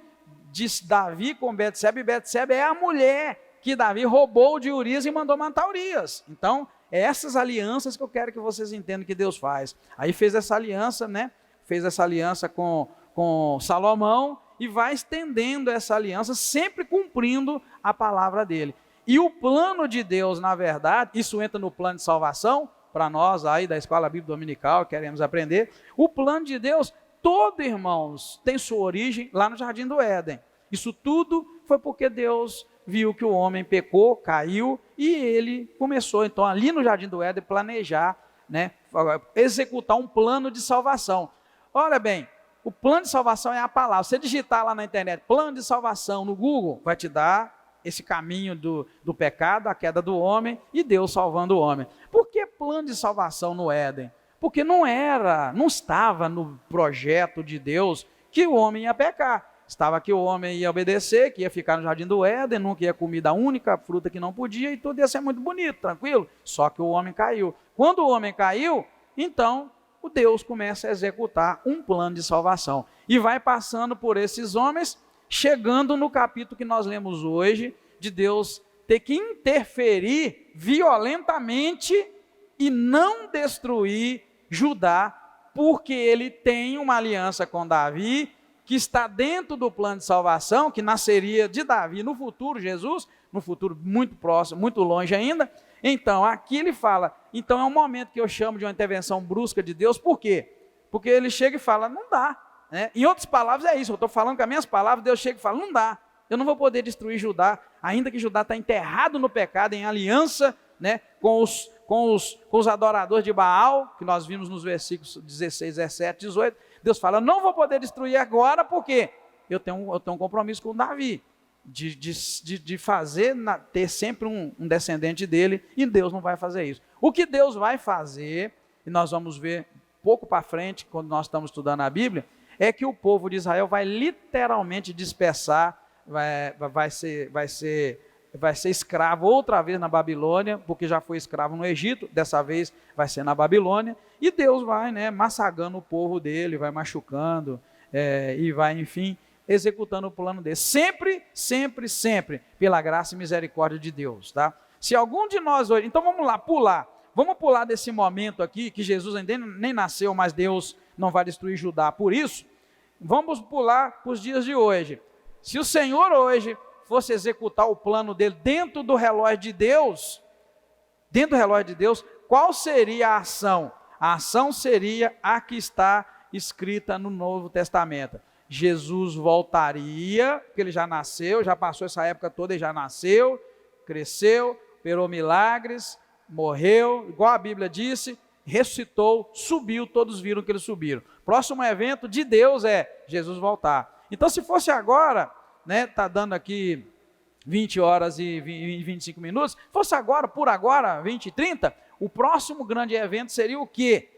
de Davi com Betsebe. Betsebe é a mulher que Davi roubou de Urias e mandou matar Urias. Então, é essas alianças que eu quero que vocês entendam que Deus faz. Aí fez essa aliança, né? Fez essa aliança com Salomão e vai estendendo essa aliança, sempre cumprindo a palavra dele. E o plano de Deus, na verdade, isso entra no plano de salvação, para nós aí da Escola Bíblica Dominical, queremos aprender. O plano de Deus, todo, irmãos, tem sua origem lá no Jardim do Éden. Isso tudo foi porque Deus viu que o homem pecou, caiu, e ele começou, então, ali no Jardim do Éden, planejar, né, executar um plano de salvação. Olha bem, o plano de salvação é a palavra. Você digitar lá na internet, plano de salvação no Google, vai te dar esse caminho do pecado, a queda do homem e Deus salvando o homem. Por que plano de salvação no Éden? Porque não estava no projeto de Deus que o homem ia pecar. Estava que o homem ia obedecer, que ia ficar no Jardim do Éden, nunca ia comer da única fruta que não podia e tudo ia ser muito bonito, tranquilo. Só que o homem caiu. Quando o homem caiu, então o Deus começa a executar um plano de salvação. E vai passando por esses homens, chegando no capítulo que nós lemos hoje, de Deus ter que interferir violentamente e não destruir Judá, porque ele tem uma aliança com Davi, que está dentro do plano de salvação, que nasceria de Davi no futuro, Jesus, no futuro muito próximo, muito longe ainda. Então, aqui ele fala, então é um momento que eu chamo de uma intervenção brusca de Deus. Por quê? Porque ele chega e fala, não dá. Em outras palavras é isso, eu estou falando com as minhas palavras, Deus chega e fala, não dá, eu não vou poder destruir Judá, ainda que Judá está enterrado no pecado, em aliança, né, com os adoradores de Baal, que nós vimos nos versículos 16, 17, 18, Deus fala, não vou poder destruir agora, porque eu tenho um compromisso com Davi, de fazer, ter sempre um descendente dele, e Deus não vai fazer isso. O que Deus vai fazer, e nós vamos ver pouco para frente, quando nós estamos estudando a Bíblia, é que o povo de Israel vai literalmente dispersar, vai ser escravo outra vez na Babilônia, porque já foi escravo no Egito, dessa vez vai ser na Babilônia, e Deus vai, massacrando o povo dele, vai machucando, e vai, enfim, executando o plano dele, sempre, sempre, sempre, pela graça e misericórdia de Deus, tá? Se algum de nós hoje, então vamos lá, vamos pular desse momento aqui, que Jesus ainda nem nasceu, mas Deus não vai destruir Judá por isso, Vamos pular para os dias de hoje. Se o Senhor hoje fosse executar o plano dele dentro do relógio de Deus, qual seria a ação? A ação seria a que está escrita no Novo Testamento. Jesus voltaria, porque ele já nasceu, já passou essa época toda, ele já nasceu, cresceu, operou milagres, morreu, igual a Bíblia disse, ressuscitou, subiu, todos viram que ele subiu. Próximo evento de Deus é Jesus voltar. Então, se fosse agora, está dando aqui 20 horas e 25 minutos, fosse agora, por agora, 20 e 30, o próximo grande evento seria o quê?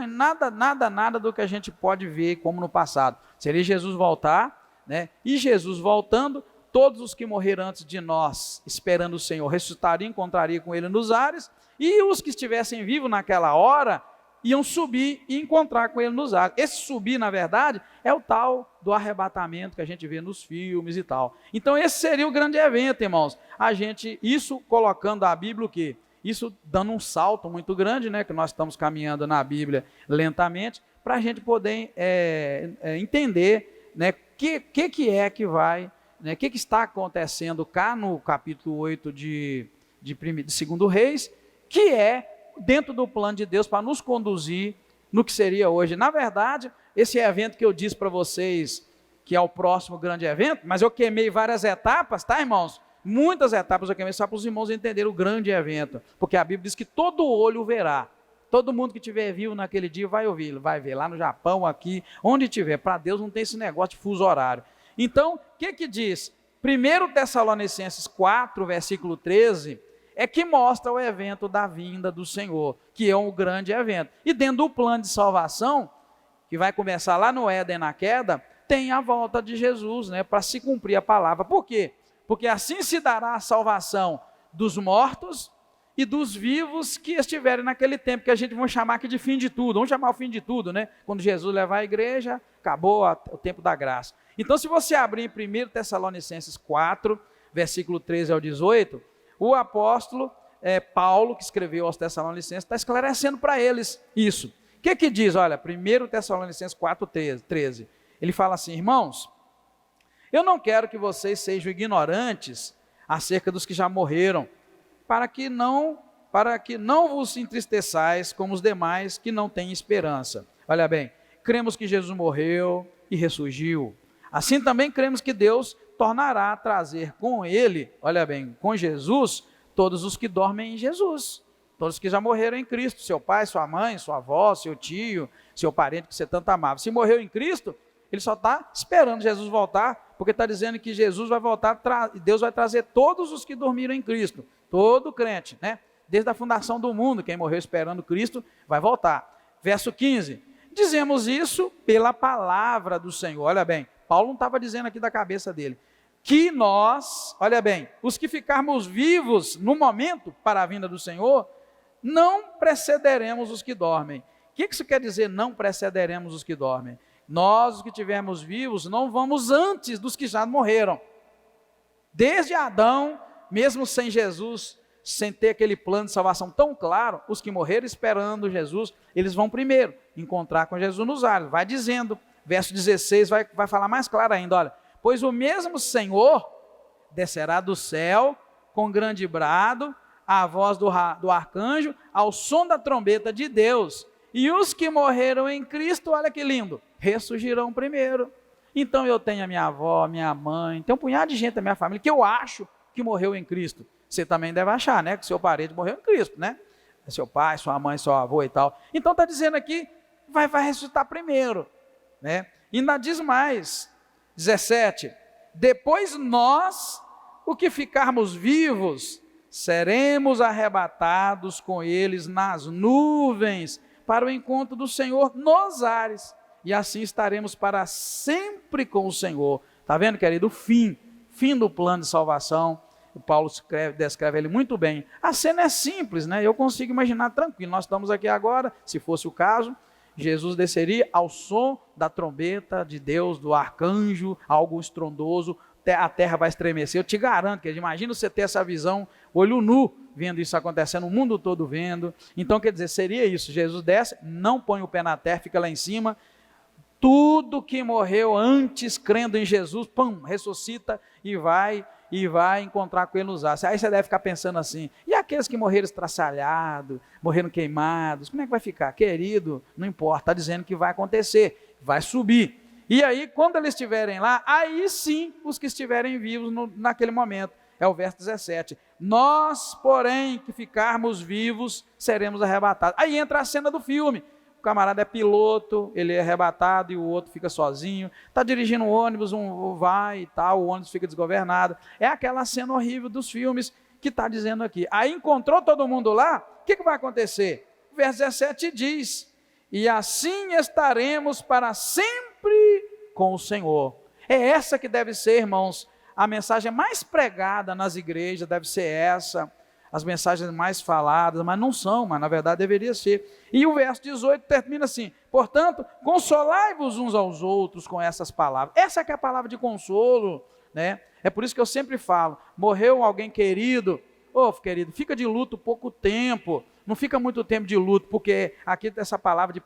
Nada do que a gente pode ver como no passado. Seria Jesus voltar, e Jesus voltando, todos os que morreram antes de nós, esperando o Senhor, ressuscitariam, encontrariam com ele nos ares, e os que estivessem vivos naquela hora, iam subir e encontrar com ele nos ares. Esse subir, na verdade, é o tal do arrebatamento que a gente vê nos filmes e tal. Então esse seria o grande evento, irmãos. Isso colocando a Bíblia o quê? Isso dando um salto muito grande, que nós estamos caminhando na Bíblia lentamente, para a gente poder entender o que vai, o que está acontecendo cá no capítulo 8 de 2 Reis, que é dentro do plano de Deus para nos conduzir no que seria hoje. Na verdade, esse evento que eu disse para vocês, que é o próximo grande evento, mas eu queimei várias etapas, tá, irmãos? Muitas etapas eu queimei só para os irmãos entenderem o grande evento, porque a Bíblia diz que todo olho verá, todo mundo que tiver vivo naquele dia vai ouvir, vai ver lá no Japão, aqui, onde tiver. Para Deus não tem esse negócio de fuso horário. Então, o que diz? 1 Tessalonicenses 4, versículo 13, é que mostra o evento da vinda do Senhor, que é um grande evento. E dentro do plano de salvação, que vai começar lá no Éden, na queda, tem a volta de Jesus, para se cumprir a palavra. Por quê? Porque assim se dará a salvação dos mortos e dos vivos que estiverem naquele tempo, que a gente vai chamar aqui de fim de tudo. Vamos chamar o fim de tudo, Quando Jesus levar a igreja, acabou o tempo da graça. Então, se você abrir em 1 Tessalonicenses 4, versículo 13 ao 18, o apóstolo Paulo, que escreveu aos Tessalonicenses, está esclarecendo para eles isso. O que diz? Olha, 1 Tessalonicenses 4, 13. Ele fala assim: irmãos, eu não quero que vocês sejam ignorantes acerca dos que já morreram, para que não vos entristeçais como os demais que não têm esperança. Olha bem, cremos que Jesus morreu e ressurgiu. Assim também cremos que Deus tornará a trazer com ele, olha bem, com Jesus, todos os que dormem em Jesus, todos que já morreram em Cristo, seu pai, sua mãe, sua avó, seu tio, seu parente que você tanto amava. Se morreu em Cristo, ele só está esperando Jesus voltar, porque está dizendo que Jesus vai voltar, Deus vai trazer todos os que dormiram em Cristo, todo crente, desde a fundação do mundo, quem morreu esperando Cristo, vai voltar. Verso 15, dizemos isso pela palavra do Senhor. Olha bem, Paulo não estava dizendo aqui da cabeça dele, que nós, olha bem, os que ficarmos vivos no momento para a vinda do Senhor, não precederemos os que dormem. O que isso quer dizer, não precederemos os que dormem? Nós, os que estivermos vivos, não vamos antes dos que já morreram. Desde Adão, mesmo sem Jesus, sem ter aquele plano de salvação tão claro, os que morreram esperando Jesus, eles vão primeiro encontrar com Jesus nos ares. Vai dizendo, verso 16 vai falar mais claro ainda, olha: pois o mesmo Senhor descerá do céu com grande brado, a voz do arcanjo, ao som da trombeta de Deus, e os que morreram em Cristo, olha que lindo, ressurgirão primeiro. Então eu tenho a minha avó, minha mãe, tem um punhado de gente da minha família que eu acho que morreu em Cristo. Você também deve achar, que seu parente morreu em Cristo, seu pai, sua mãe, seu avô e tal. Então está dizendo aqui, vai ressuscitar primeiro, E ainda diz mais, 17, depois nós, o que ficarmos vivos, seremos arrebatados com eles nas nuvens, para o encontro do Senhor nos ares, e assim estaremos para sempre com o Senhor. Está vendo, querido? O fim do plano de salvação. O Paulo descreve ele muito bem. A cena é simples, eu consigo imaginar tranquilo. Nós estamos aqui agora, se fosse o caso, Jesus desceria ao som da trombeta de Deus, do arcanjo, algo estrondoso, a terra vai estremecer. Eu te garanto, que imagina você ter essa visão, olho nu, vendo isso acontecendo, o mundo todo vendo. Então, quer dizer, seria isso: Jesus desce, não põe o pé na terra, fica lá em cima, Tudo que morreu antes crendo em Jesus, pum, ressuscita e vai encontrar com ele nos ares. Aí você deve ficar pensando assim, e aqueles que morreram estraçalhados, morreram queimados, como é que vai ficar? Querido, não importa, está dizendo que vai acontecer, vai subir. E aí, quando eles estiverem lá, aí sim, os que estiverem vivos naquele momento, é o verso 17, nós, porém, que ficarmos vivos, seremos arrebatados. Aí entra a cena do filme, o camarada é piloto, ele é arrebatado e o outro fica sozinho, está dirigindo um ônibus, um vai e tal, o ônibus fica desgovernado. É aquela cena horrível dos filmes que está dizendo aqui. Aí encontrou todo mundo lá, o que vai acontecer? O verso 17 diz, e assim estaremos para sempre com o Senhor. É essa que deve ser, irmãos, a mensagem mais pregada nas igrejas, deve ser essa, as mensagens mais faladas, mas não são, mas na verdade deveria ser. E o verso 18 termina assim, portanto, consolai-vos uns aos outros com essas palavras. Essa que é a palavra de consolo, né? É por isso que eu sempre falo, morreu alguém querido, querido, fica de luto pouco tempo, não fica muito tempo de luto, porque aqui essa palavra de 1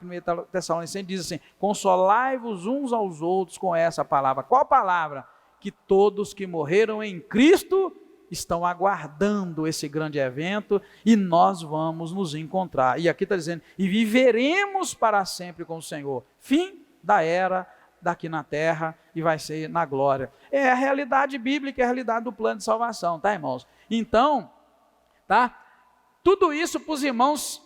Tessalonicenses diz assim, consolai-vos uns aos outros com essa palavra. Qual palavra? Que todos que morreram em Cristo estão aguardando esse grande evento e nós vamos nos encontrar. E aqui está dizendo, e viveremos para sempre com o Senhor. Fim da era daqui na terra e vai ser na glória. É a realidade bíblica, é a realidade do plano de salvação, tá, irmãos? Então, tá? Tudo isso para os irmãos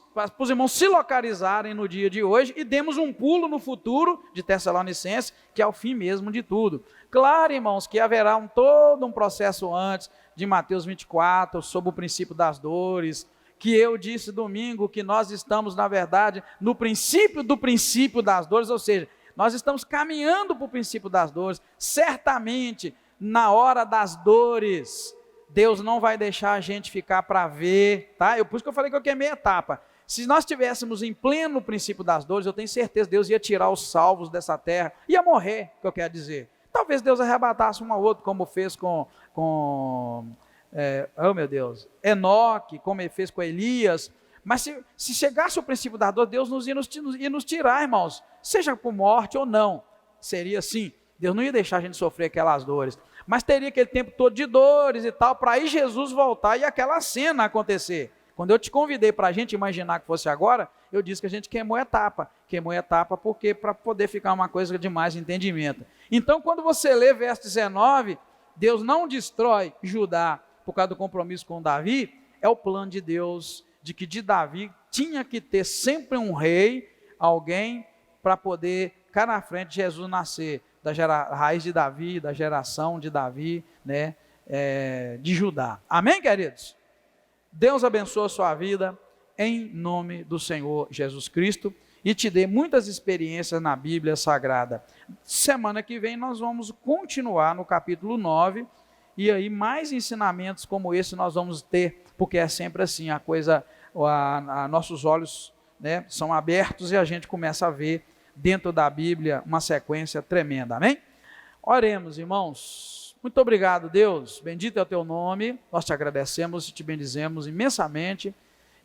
se localizarem no dia de hoje e demos um pulo no futuro de Tessalonicenses, que é o fim mesmo de tudo. Claro, irmãos, que haverá todo um processo antes de Mateus 24, sobre o princípio das dores, que eu disse domingo, que nós estamos, na verdade, no princípio do princípio das dores, ou seja, nós estamos caminhando para o princípio das dores. Certamente, na hora das dores, Deus não vai deixar a gente ficar para ver, tá? Por isso que eu falei que eu queimei a etapa. Se nós estivéssemos em pleno princípio das dores, eu tenho certeza que Deus ia tirar os salvos dessa terra, ia morrer, que eu quero dizer. Talvez Deus arrebatasse um ao outro, como fez com Enoque, como ele fez com Elias. Mas se chegasse o princípio da dor, Deus ia nos tirar, irmãos, seja por morte ou não. Seria assim, Deus não ia deixar a gente sofrer aquelas dores. Mas teria aquele tempo todo de dores e tal, para aí Jesus voltar e aquela cena acontecer. Quando eu te convidei para a gente imaginar que fosse agora, eu disse que a gente queimou etapa. Queimou etapa porque para poder ficar uma coisa de mais entendimento. Então, quando você lê verso 19, Deus não destrói Judá por causa do compromisso com Davi, é o plano de Deus de que de Davi tinha que ter sempre um rei, alguém para poder cá na frente Jesus nascer, da raiz de Davi, da geração de Davi, né, de Judá. Amém, queridos? Deus abençoe a sua vida, em nome do Senhor Jesus Cristo, e te dê muitas experiências na Bíblia Sagrada. Semana que vem nós vamos continuar no capítulo 9, e aí mais ensinamentos como esse nós vamos ter, porque é sempre assim, nossos olhos, né, são abertos e a gente começa a ver dentro da Bíblia uma sequência tremenda, amém? Oremos, irmãos. Muito obrigado, Deus, bendito é o teu nome, nós te agradecemos e te bendizemos imensamente,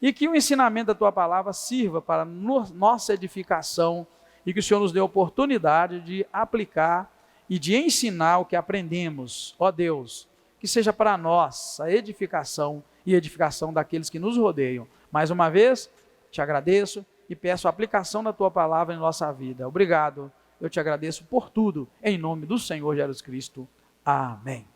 e que o ensinamento da tua palavra sirva para nossa edificação, e que o Senhor nos dê a oportunidade de aplicar e de ensinar o que aprendemos, ó Deus, que seja para nós a edificação e edificação daqueles que nos rodeiam. Mais uma vez, te agradeço e peço a aplicação da tua palavra em nossa vida. Obrigado, eu te agradeço por tudo, em nome do Senhor Jesus Cristo. Amém.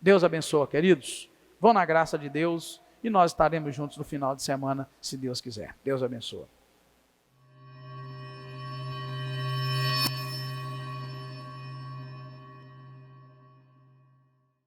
Deus abençoe, queridos. Vão na graça de Deus e nós estaremos juntos no final de semana, se Deus quiser. Deus abençoe.